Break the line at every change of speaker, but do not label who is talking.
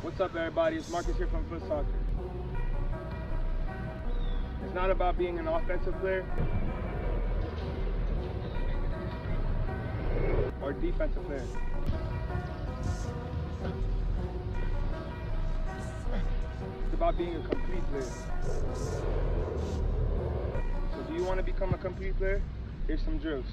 What's up, everybody? It's Marcus here from FUTSOCCER. It's not about being an offensive player or defensive player. It's about being a complete player. So do you want to become a complete player? Here's some drills.